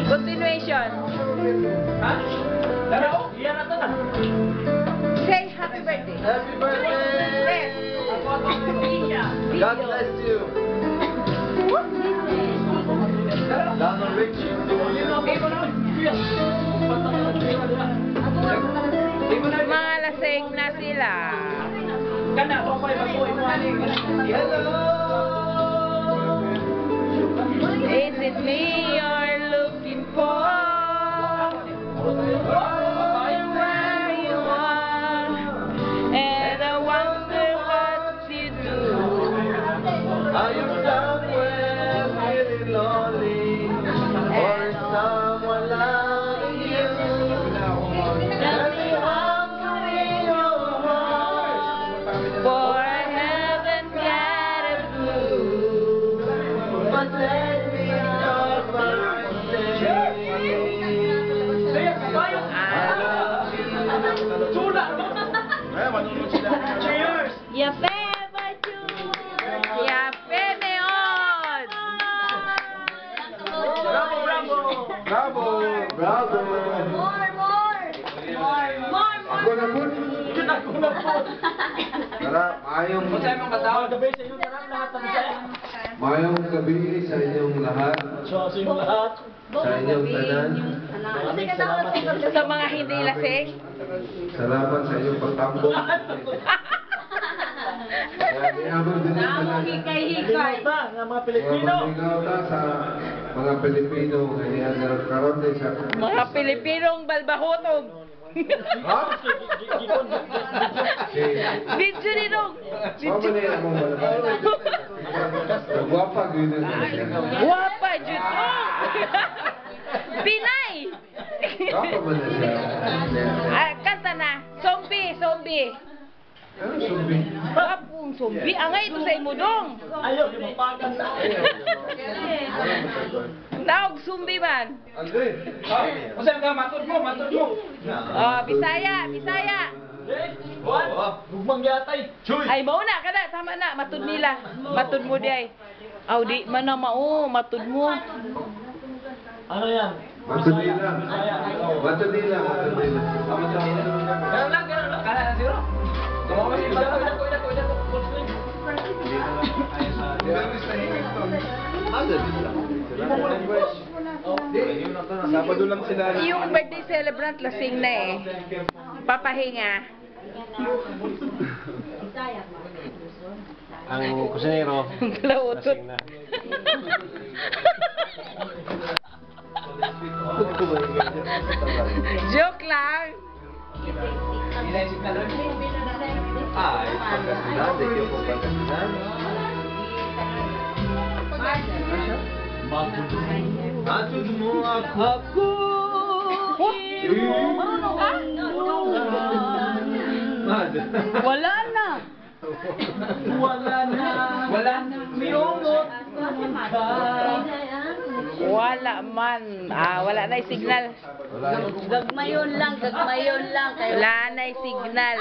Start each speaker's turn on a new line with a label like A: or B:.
A: Continuation.
B: Ha? Dalaw? Iyan na to na.
A: Say happy birthday.
C: Happy birthday! God bless you. Donald Rich.
A: Mga lasing na sila.
B: Kana, papay, baboy, muhaling.
C: Hello!
A: Is it me you're looking for? Where you are, and I wonder what you do.
C: Are you somewhere feeling lonely? Or is someone like you? Tell me how in your heart.
A: For I haven't got a clue.
C: But let me start by saying I love you.
B: Sula! Cheers!
A: Yape, Baju! Yape, Neon!
B: Bravo, bravo!
C: Bravo! Bravo! Ako na po.
B: Ako na po.
C: Tara, ayong
B: Gabi sa inyo lahat ng Bisaya.
C: mayong gabi sa inyong lahat,
B: So, sa inyo lahat.
C: sa inyong tanan.
B: Maraming salamat.
A: Sa mga hindi lasing.
C: Salamat sa inyong pagtambong. Iabot din ang tanan.
B: Pinota ng mga Pilipino.
C: Mabigaw ta sa mga Pilipino ngayon karon din sa
A: Mga Pilipinong balbahutog.
C: Ha? Si
A: Video ni Dong.
C: Mama ni among balay. Guwapa gyud na siya.
A: Guwapa, Judo! Pinay!
C: Guwapa man na siya.
A: Kanta na. Zombie, zombie.
C: Ano sumbi?
A: Gapong zombie. Angay ito sa imo, Dong.
B: Ayaw, di mapakan na.
A: Tawag zombie man.
C: Andre.
B: Kasi nga, matod mo, matod mo.
A: Oh, Bisaya, Bisaya.
B: Juan, gugmang yatay.
A: Ay, mauna ka na. Tama na. Matud nila. Matud mo di ay. Aw, di man na mao. Matud mo.
B: Ano yan?
C: Matulila. Matulila, matulila.
B: Ganun lang. Kala na zero. Tumawa si Ida ko. Full screen.
C: Sabado lang sila.
A: Yung birthday celebrant, lasing na eh. Papahinga.
D: Ang kusinero,
A: Lautot.
D: lasing na.
A: Joke lang.
C: Ay, Pangasinan. Thank you po, Pangasinan. Matud mo ako.
A: Marunong ka? Wala na.
B: Wala na. May ungot.
A: Wala man. Wala na yung signal.
C: Wala.
A: Gagmayon lang. Wala na yung signal.